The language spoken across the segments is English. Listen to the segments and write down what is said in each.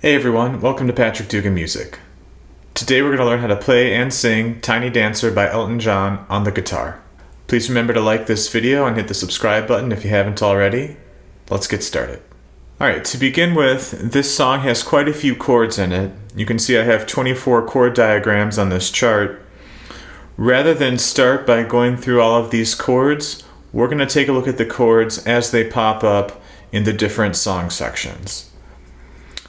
Hey everyone, welcome to Patrick Dugan Music. Today we're going to learn how to play and sing Tiny Dancer by Elton John on the guitar. Please remember to like this video and hit the subscribe button if you haven't already. Let's get started. Alright, to begin with, this song has quite a few chords in it. You can see I have 24 chord diagrams on this chart. Rather than start by going through all of these chords, we're going to take a look at the chords as they pop up in the different song sections.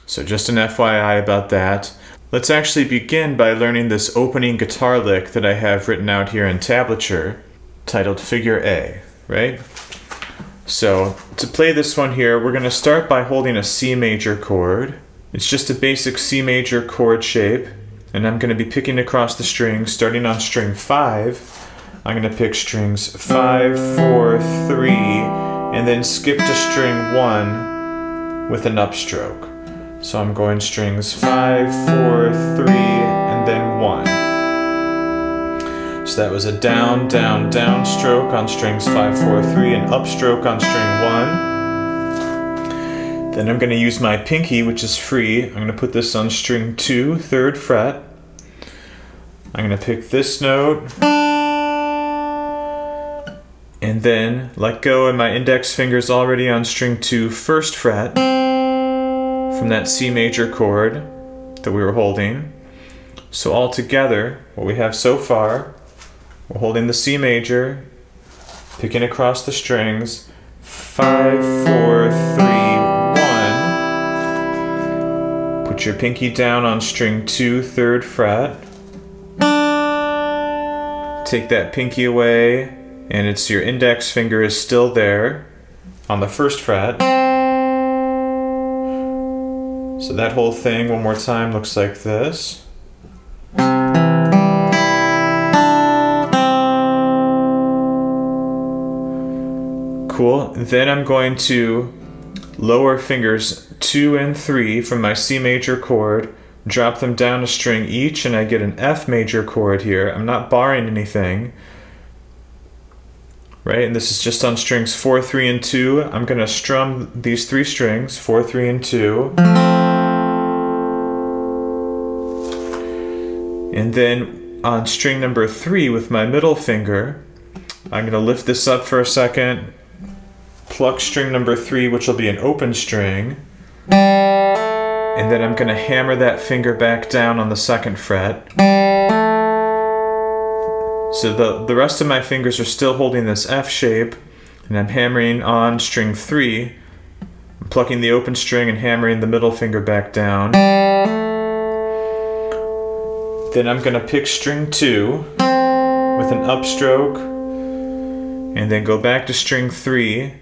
So just an FYI about that. Let's actually begin by learning this opening guitar lick that I have written out here in tablature, titled Figure A, right? So to play this one here, we're going to start by holding a C major chord. It's just a basic C major chord shape, and I'm going to be picking across the strings, starting on string 5. I'm going to pick strings 5, 4, 3, and then skip to string 1 with an upstroke. So I'm going strings 5, 4, 3, and then 1. So that was a down, down, down stroke on strings 5, 4, 3, and upstroke on string 1. Then I'm going to use my pinky, which is free. I'm going to put this on string 2, 3rd fret. I'm going to pick this note. And then let go, and my index finger's already on string 2, 1st fret. From that C major chord that we were holding. So all together, what we have so far, we're holding the C major, picking across the strings, 5, 4, 3, 1. Put your pinky down on string 2, 3rd fret. Take that pinky away, and it's your index finger is still there on the 1st fret. So that whole thing, one more time, looks like this. Cool. Then I'm going to lower fingers 2 and 3 from my C major chord, drop them down a string each, and I get an F major chord here. I'm not barring anything. Right, and this is just on strings 4, 3, and 2. I'm going to strum these 3 strings, 4, 3, and 2. And then on string number 3 with my middle finger, I'm going to lift this up for a second, pluck string number 3, which will be an open string, and then I'm going to hammer that finger back down on the 2nd fret. So the rest of my fingers are still holding this F shape, and I'm hammering on string 3, I'm plucking the open string and hammering the middle finger back down. Then I'm going to pick string 2 with an upstroke, and then go back to string 3,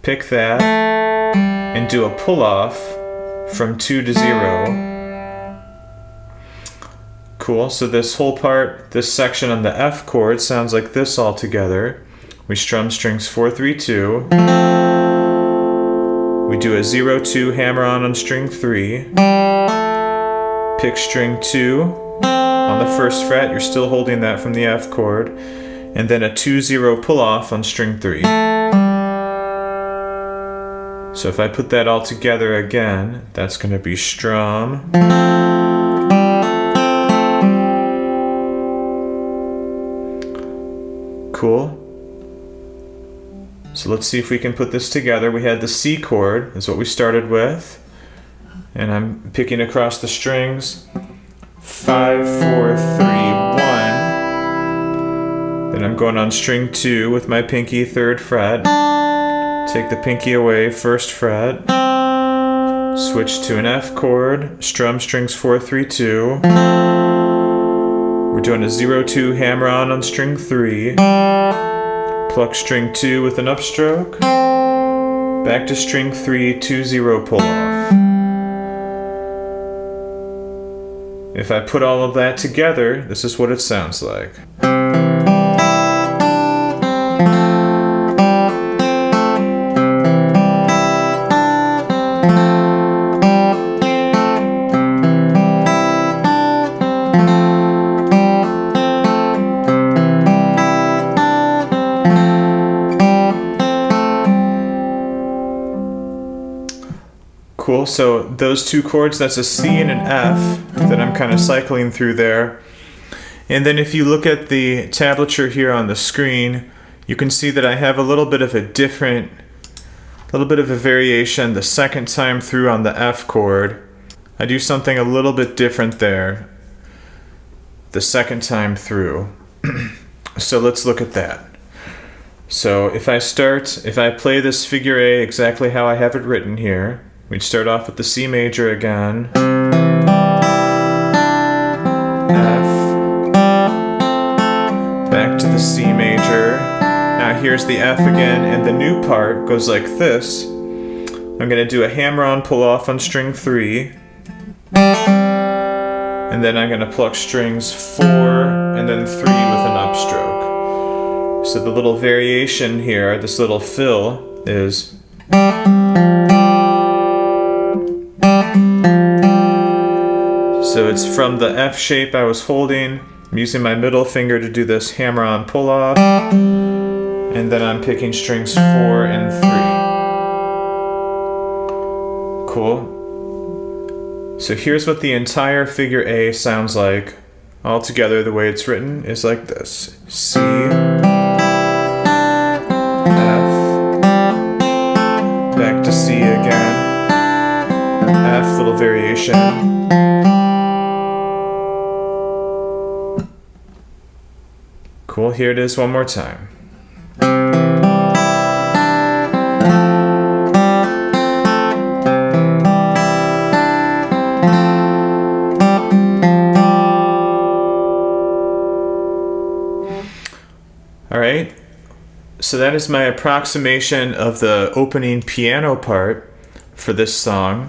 pick that, and do a pull-off from 2 to 0. Cool, so this whole part, this section on the F chord sounds like this all together. We strum strings 4, 3, 2. We do a 0, 2 hammer on string 3. Pick string 2 on the 1st fret, you're still holding that from the F chord. And then a 2, 0 pull off on string 3. So if I put that all together again, that's going to be strum. Cool. So let's see if we can put this together. We had the C chord, is what we started with. And I'm picking across the strings. 5, 4, 3, 1. Then I'm going on string 2 with my pinky, 3rd fret. Take the pinky away, 1st fret. Switch to an F chord, strum strings 4, 3, 2. We're doing a 0, 2 hammer on string 3. Pluck string 2 with an upstroke. Back to string 3, 2, 0 pull off. If I put all of that together, this is what it sounds like. Cool. Cool, so those two chords, that's a C and an F that I'm kind of cycling through there. And then if you look at the tablature here on the screen, you can see that I have a little bit of a variation the second time through on the F chord. I do something a little bit different there the second time through. So let's look at that. So if I play this figure A exactly how I have it written here, we'd start off with the C major again, F, back to the C major. Now here's the F again, and the new part goes like this. I'm going to do a hammer-on pull-off on string 3, and then I'm going to pluck strings 4 and then 3 with an upstroke. So the little variation here, this little fill, is so it's from the F shape I was holding. I'm using my middle finger to do this hammer-on pull-off, and then I'm picking strings 4 and 3. Cool. So here's what the entire figure A sounds like. All together, the way it's written is like this. C, F, back to C again, F, little variation. Cool, here it is one more time. Alright, so that is my approximation of the opening piano part for this song,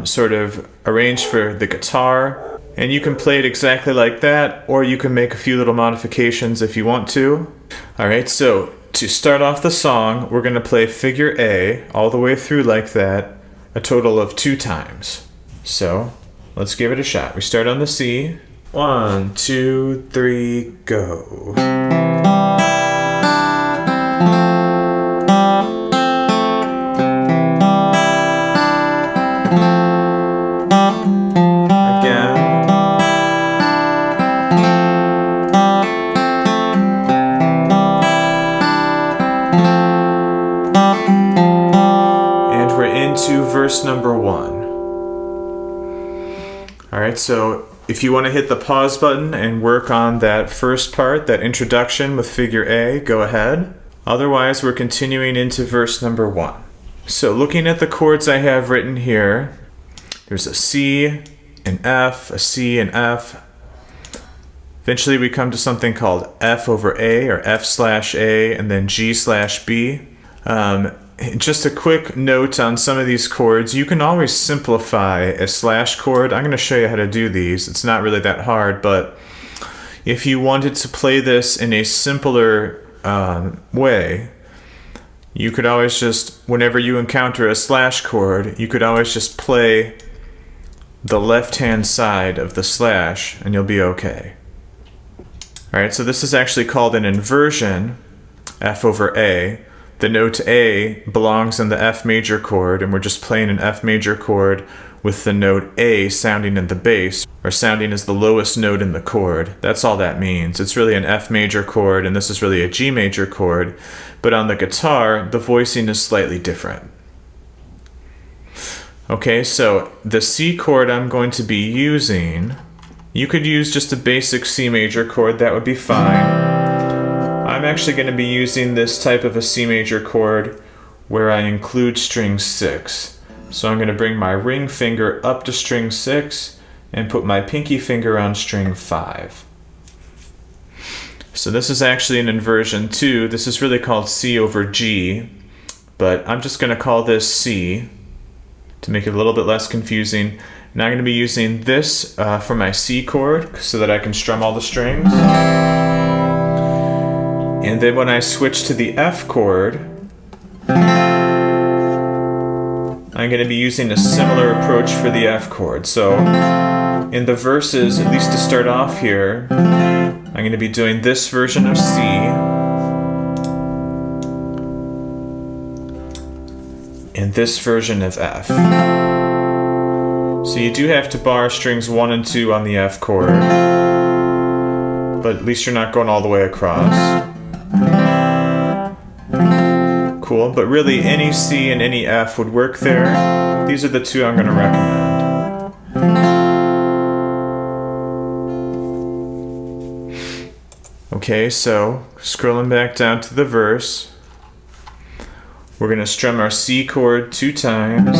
sort of arranged for the guitar. And you can play it exactly like that, or you can make a few little modifications if you want to. Alright, so to start off the song, we're going to play figure A all the way through like that, a total of 2 times. So, let's give it a shot. We start on the C. 1, 2, 3, go. Verse number 1. Alright, so if you want to hit the pause button and work on that first part, that introduction with figure A, go ahead. Otherwise, we're continuing into verse number 1. So looking at the chords I have written here, there's a C, an F, a C, an F. Eventually we come to something called F over A, or F/A, and then G/B. Just a quick note on some of these chords. You can always simplify a slash chord. I'm going to show you how to do these. It's not really that hard, but if you wanted to play this in a simpler way, you could always just, whenever you encounter a slash chord, you could always just play the left-hand side of the slash, and you'll be okay. Alright, so this is actually called an inversion, F over A. The note A belongs in the F major chord, and we're just playing an F major chord with the note A sounding in the bass, or sounding as the lowest note in the chord. That's all that means. It's really an F major chord, and this is really a G major chord, but on the guitar, the voicing is slightly different. Okay, so the C chord I'm going to be using, you could use just a basic C major chord, that would be fine. I'm actually going to be using this type of a C major chord where I include string 6. So I'm going to bring my ring finger up to string 6 and put my pinky finger on string 5. So this is actually an inversion too. This is really called C over G, but I'm just going to call this C to make it a little bit less confusing. Now I'm going to be using this for my C chord so that I can strum all the strings. And then when I switch to the F chord, I'm going to be using a similar approach for the F chord. So in the verses, at least to start off here, I'm going to be doing this version of C. in this version of F. So you do have to bar strings 1 and 2 on the F chord, but at least you're not going all the way across. Cool, but really any C and any F would work there. These are the two I'm going to recommend. Okay, so scrolling back down to the verse, we're going to strum our C chord 2 times,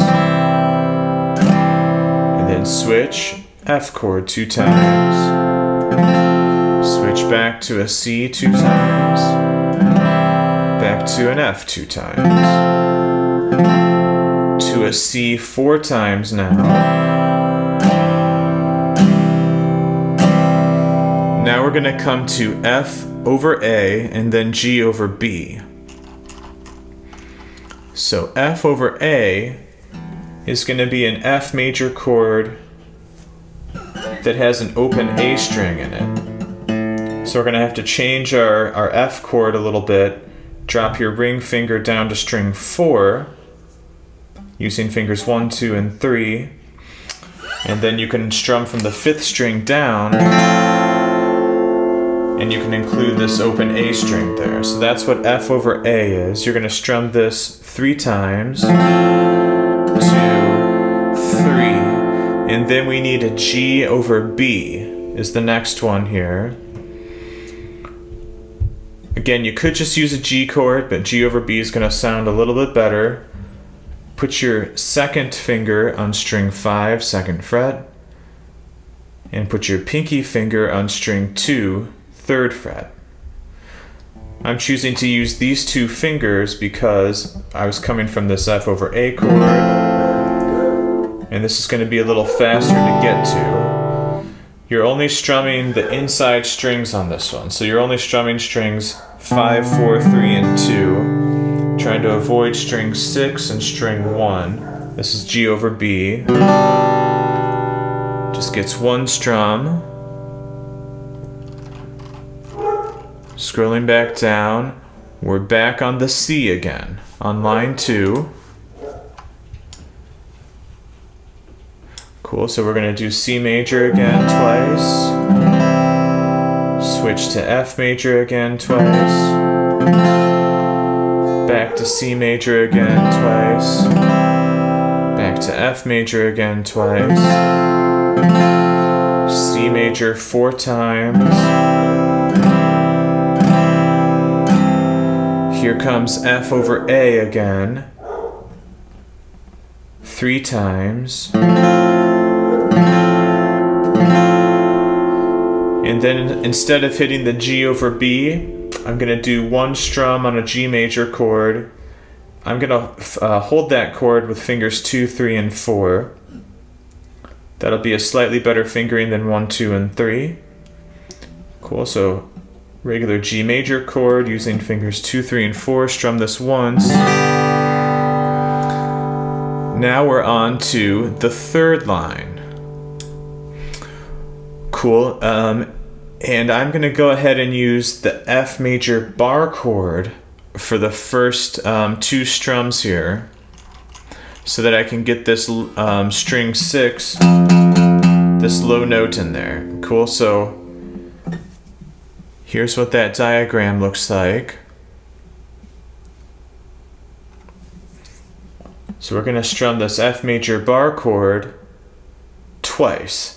and then switch F chord 2 times, switch back to a C 2 times, back to an F 2 times, to a C 4 times now. Now we're going to come to F over A and then G over B. So F over A is going to be an F major chord that has an open A string in it. So we're going to have to change our F chord a little bit. Drop your ring finger down to string 4 using fingers 1, 2, and 3. And then you can strum from the 5th string down, and you can include this open A string there. So that's what F over A is. You're going to strum this 3 times, 2, 3, and then we need a G over B is the next one here. Again, you could just use a G chord, but G over B is going to sound a little bit better. Put your 2nd finger on string 5, 2nd fret, and put your pinky finger on string 2, 3rd fret. I'm choosing to use these 2 fingers because I was coming from this F over A chord, and this is going to be a little faster to get to. You're only strumming the inside strings on this one, so you're only strumming strings 5, 4, 3, and 2, trying to avoid string 6 and string 1. This is G over B. Just gets 1 strum. Scrolling back down, we're back on the C again, on line 2. Cool, so we're going to do C major again twice, switch to F major again twice, back to C major again twice, back to F major again twice, C major 4 times. Here comes F over A again, 3 times. And then instead of hitting the G over B, I'm going to do 1 strum on a G major chord. I'm going to hold that chord with fingers 2, 3, and 4. That'll be a slightly better fingering than 1, 2, and 3. Cool, so regular G major chord using fingers 2, 3, and 4. Strum this once. Now we're on to the 3rd line. Cool, and I'm going to go ahead and use the F major bar chord for the first 2 strums here, so that I can get this string 6, this low note in there. Cool, so here's what that diagram looks like. So we're going to strum this F major bar chord twice.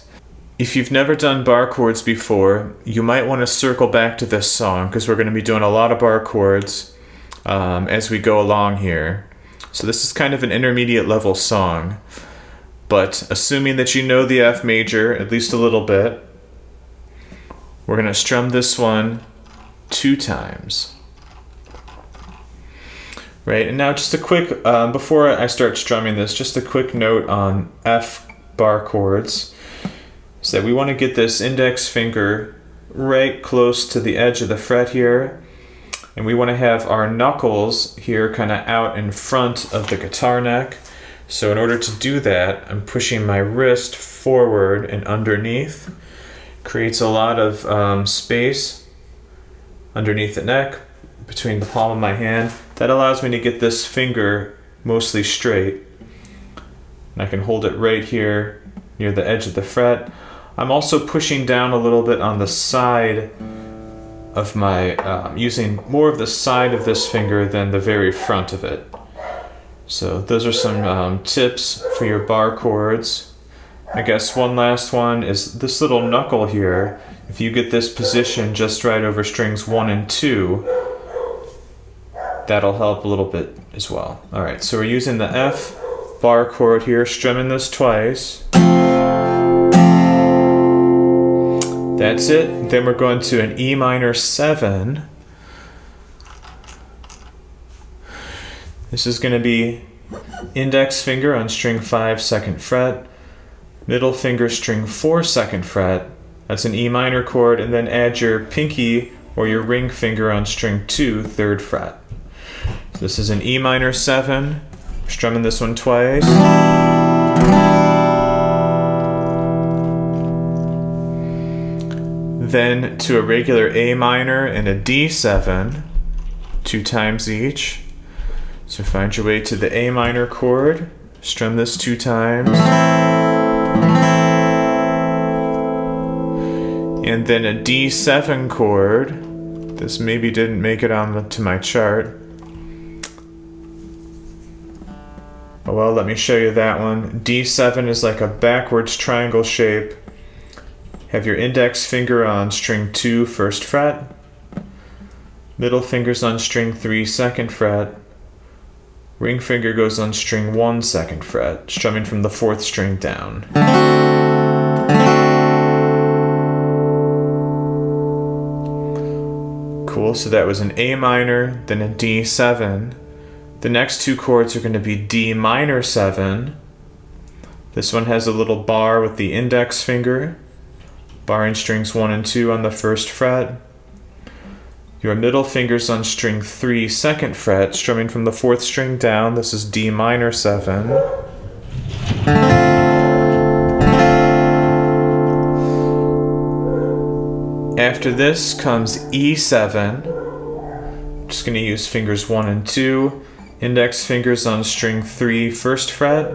If you've never done bar chords before, you might want to circle back to this song because we're going to be doing a lot of bar chords as we go along here. So this is kind of an intermediate level song, but assuming that you know the F major at least a little bit, we're going to strum this one 2 times. Right, and now just a quick, before I start strumming this, just a quick note on F bar chords. So that we want to get this index finger right close to the edge of the fret here, and we want to have our knuckles here kind of out in front of the guitar neck. So in order to do that, I'm pushing my wrist forward and underneath. Creates a lot of space underneath the neck, between the palm of my hand. That allows me to get this finger mostly straight. And I can hold it right here near the edge of the fret. I'm also pushing down a little bit on the side of my, using more of the side of this finger than the very front of it. So those are some tips for your bar chords. I guess one last one is this little knuckle here. If you get this position just right over strings 1 and 2, that'll help a little bit as well. All right, so we're using the F bar chord here, strumming this twice. That's it. Then we're going to an E minor 7. This is going to be index finger on string 5, 2nd fret, middle finger string 4, 2nd fret. That's an E minor chord, and then add your pinky or your ring finger on string 2, 3rd fret. So this is an E minor 7. Strumming this one twice. Then to a regular A minor and a D7, 2 times each. So find your way to the A minor chord, strum this 2 times. And then a D7 chord. This maybe didn't make it onto my chart. Oh well, let me show you that one. D7 is like a backwards triangle shape. Have your index finger on string 2, 1st fret. Middle finger's on string 3, 2nd fret. Ring finger goes on string 1, 2nd fret, strumming from the 4th string down. Cool, so that was an A minor, then a D7. The next 2 chords are going to be D minor 7. This one has a little bar with the index finger, barring strings 1 and 2 on the 1st fret. Your middle finger's on string 3, 2nd fret, strumming from the 4th string down. This is D minor 7. After this comes E7. Just going to use fingers 1 and 2. Index fingers on string 3, 1st fret.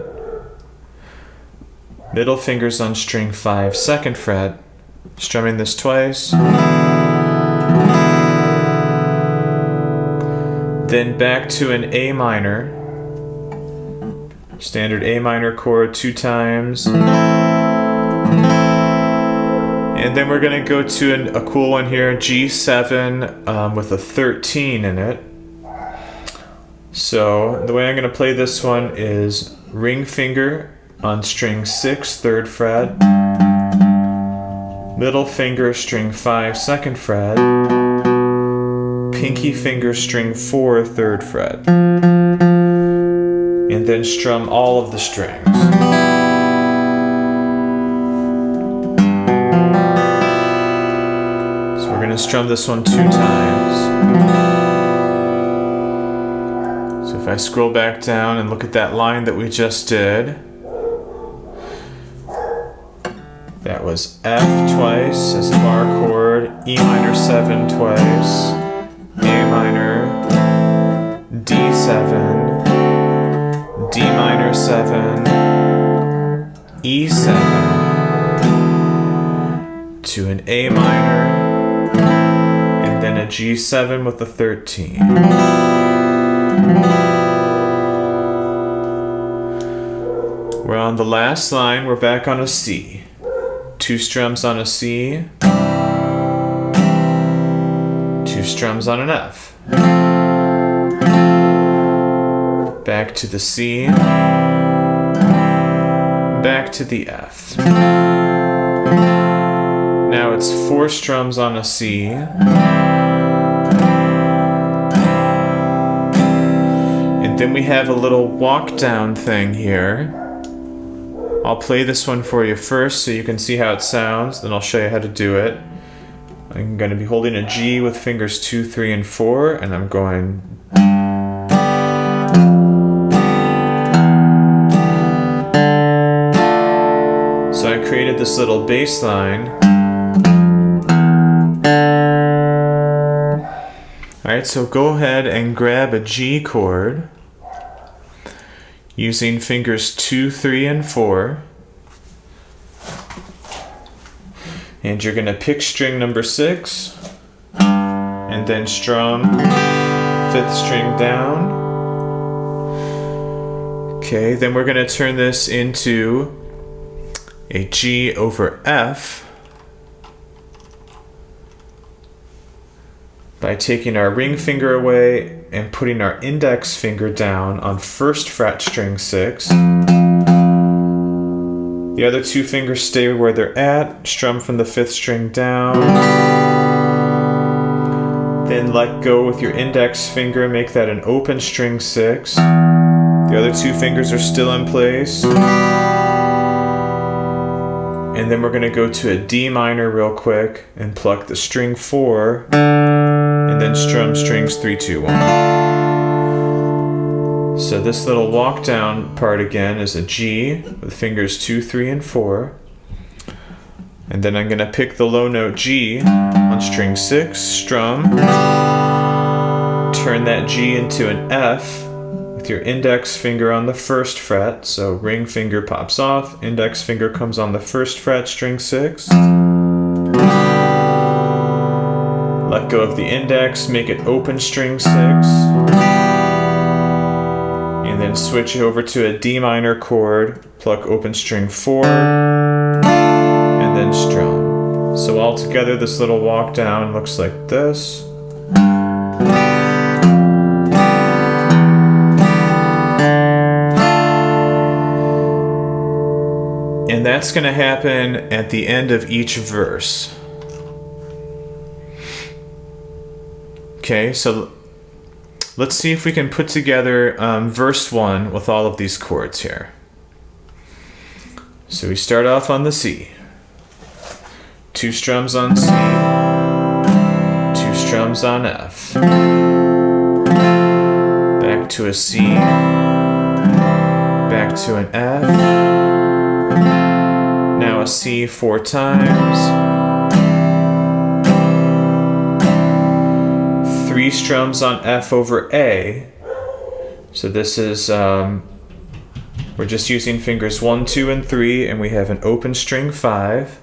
Middle fingers on string 5, 2nd fret. Strumming this twice. Then back to an A minor. Standard A minor chord 2 times. And then we're going to go to a cool one here, G7 with a 13 in it. So the way I'm going to play this one is ring finger on string 6, 3rd fret. Middle finger string 5, 2nd fret. Pinky finger string 4, 3rd fret. And then strum all of the strings. So we're going to strum this one 2 times. So if I scroll back down and look at that line that we just did, that was F twice as a bar chord, E minor 7 twice, A minor, D7, D minor 7, E7, to an A minor, and then a G7 with a 13. We're on the last line, we're back on a C. 2 strums on a C, 2 strums on an F. Back to the C, back to the F. Now it's 4 strums on a C, and then we have a little walk down thing here. I'll play this one for you first so you can see how it sounds, then I'll show you how to do it. I'm going to be holding a G with fingers 2, 3, and 4, and I'm going. So I created this little bass line. Alright, so go ahead and grab a G chord. using fingers 2, 3, and 4. And you're going to pick string number 6 and then strum 5th string down. Okay, then we're going to turn this into a G over F by taking our ring finger away and putting our index finger down on 1st fret string 6. The other 2 fingers stay where they're at, strum from the 5th string down. Then let go with your index finger, make that an open string 6. The other 2 fingers are still in place. And then we're going to go to a D minor real quick and pluck the string 4 and then strum strings 3, 2, 1. So this little walk down part again is a G with fingers 2, 3, and 4. And then I'm going to pick the low note G on string 6, strum, turn that G into an F with your index finger on the 1st fret. So ring finger pops off, index finger comes on the 1st fret, string 6. Let go of the index, make it open string 6. And then switch over to a D minor chord, pluck open string 4, and then strum. So all together this little walk down looks like this. And that's going to happen at the end of each verse. Okay, so let's see if we can put together verse 1 with all of these chords here. So we start off on the C. 2 strums on C, 2 strums on F. Back to a C, back to an F. Now a C 4 times. 3 strums on F over A. So this is, we're just using fingers 1, 2, and 3, and we have an open string 5.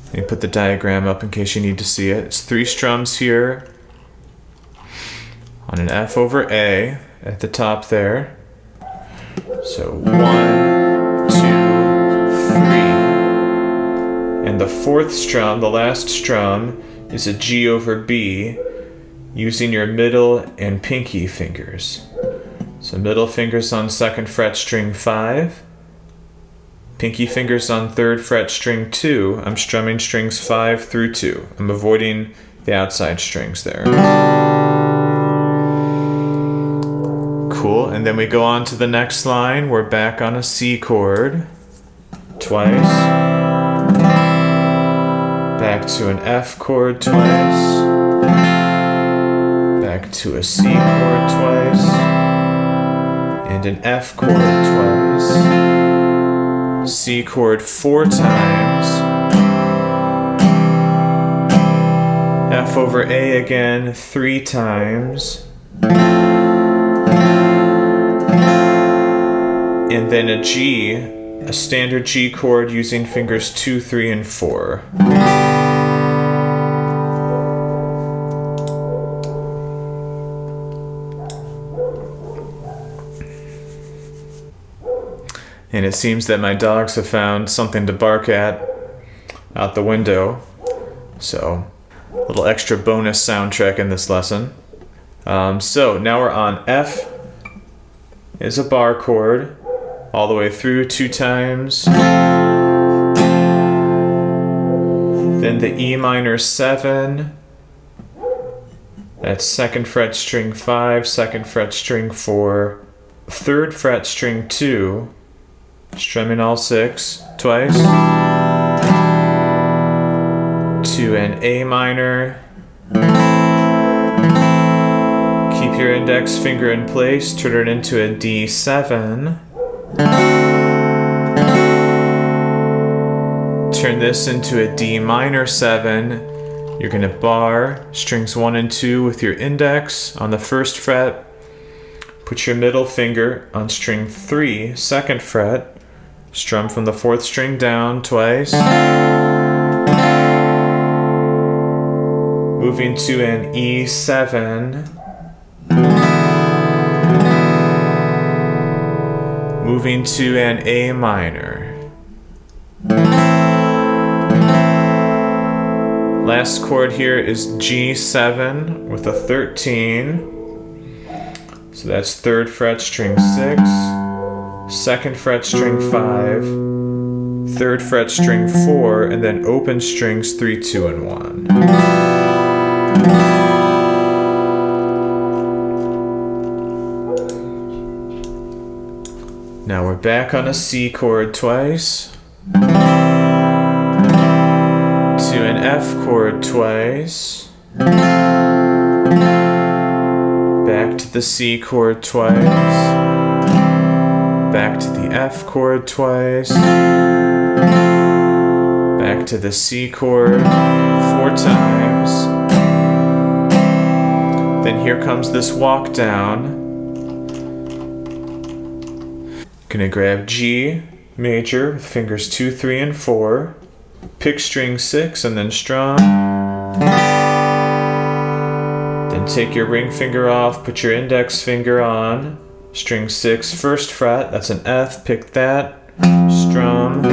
Let me put the diagram up in case you need to see it. It's 3 strums here on an F over A at the top there. So 1, 2, 3. And the 4th strum, the last strum, is a G over B using your middle and pinky fingers. So middle fingers on 2nd fret string 5, pinky fingers on 3rd fret string 2. I'm strumming strings 5 through 2. I'm avoiding the outside strings there. Cool, and then we go on to the next line. We're back on a C chord twice. Back to an F chord twice. Back to a C chord twice. And an F chord twice. C chord 4 times. F over A again 3 times. And then a G, a standard G chord using fingers 2, 3, and 4. And it seems that my dogs have found something to bark at out the window. So, a little extra bonus soundtrack in this lesson. So, now we're on F is a bar chord all the way through 2 times. Then the E minor 7. That's 2nd fret string 5, 2nd fret string 4, 3rd fret string 2. Strumming all 6 twice. To an A minor. Keep your index finger in place, turn it into a D7. Turn this into a D minor 7. You're going to bar strings 1 and 2 with your index on the 1st fret. Put your middle finger on string 3, 2nd fret. Strum from the 4th string down twice. Moving to an E7. Moving to an A minor. Last chord here is G7 with a 13. So that's 3rd fret string 6, 2nd fret string 5, 3rd fret string 4, and then open strings 3, 2, and 1. Now we're back on a C chord twice, to an F chord twice, back to the C chord twice, back to the F chord twice, back to the C chord 4 times. Then here comes this walk down. Gonna grab G major with fingers 2, 3, and 4. Pick string 6 and then strum. Then take your ring finger off, put your index finger on. String 6, 1st fret, that's an F, pick that, strum.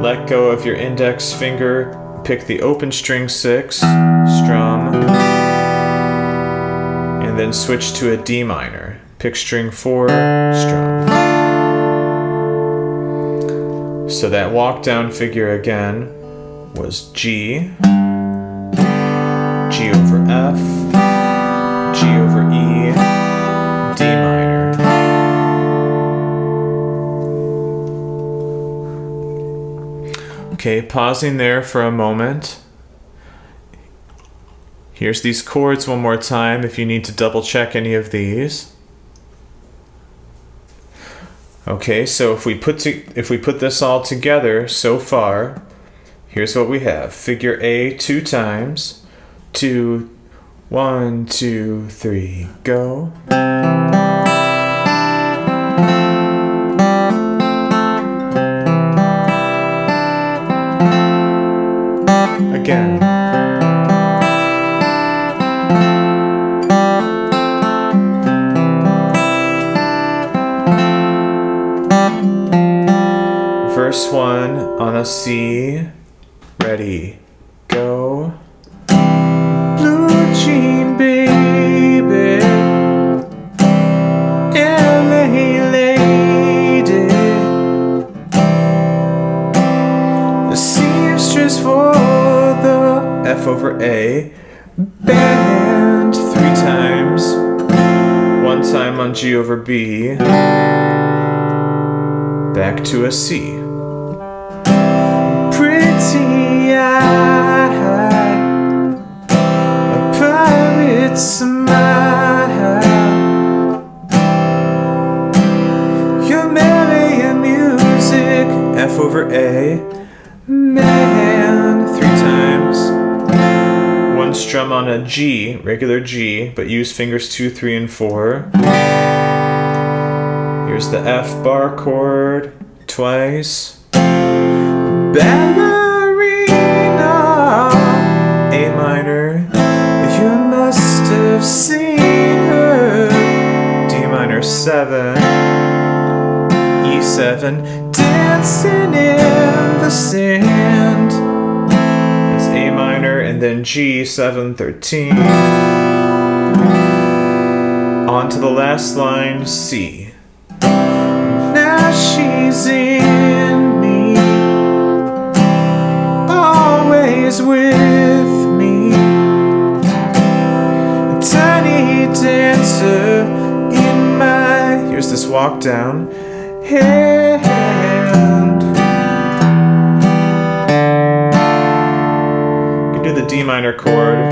Let go of your index finger, pick the open string 6, strum. And then switch to a D minor. Pick string 4, strum. So that walk down figure again was G, G over F, G over E, D minor. Okay, pausing there for a moment. Here's these chords one more time if you need to double check any of these. Okay, so if we put this all together so far, here's what we have. Figure A 2 times. 2, 1, 2, 3, go. Again. Verse 1 on a C. Ready, go. Blue jean baby, LA lady, the seamstress for the F over A, band 3 times, 1 time on G over B, back to a C. Pretty eye, a pirate smile, your melody music, F over A, man 3 times, 1 strum on a G, regular G, but use fingers 2, 3, and 4. Here's the F bar chord twice. Ballerina, A minor, you must have seen her. D minor 7, E7, dancing in the sand. It's A minor and then G 7, 13. On to the last line, C. Now she's in me, always with me, a tiny dancer in my, here's this walk down, hand. You can do the D minor chord,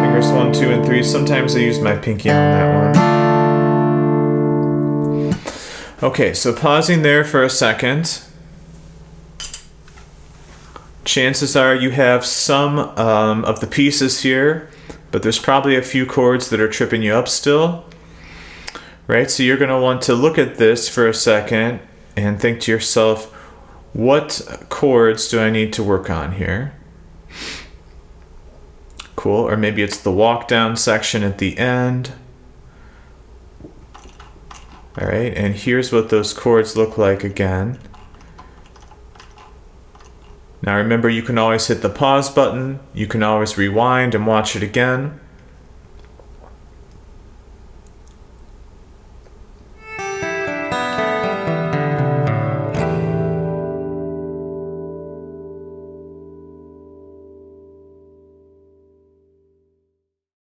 fingers 1, 2, and 3. Sometimes I use my pinky on that one. Okay, so pausing there for a second. Chances are you have some of the pieces here, but there's probably a few chords that are tripping you up still, right? So you're going to want to look at this for a second and think to yourself, what chords do I need to work on here? Cool. Or maybe it's the walk down section at the end. All right, and here's what those chords look like again. Now remember, you can always hit the pause button. You can always rewind and watch it again.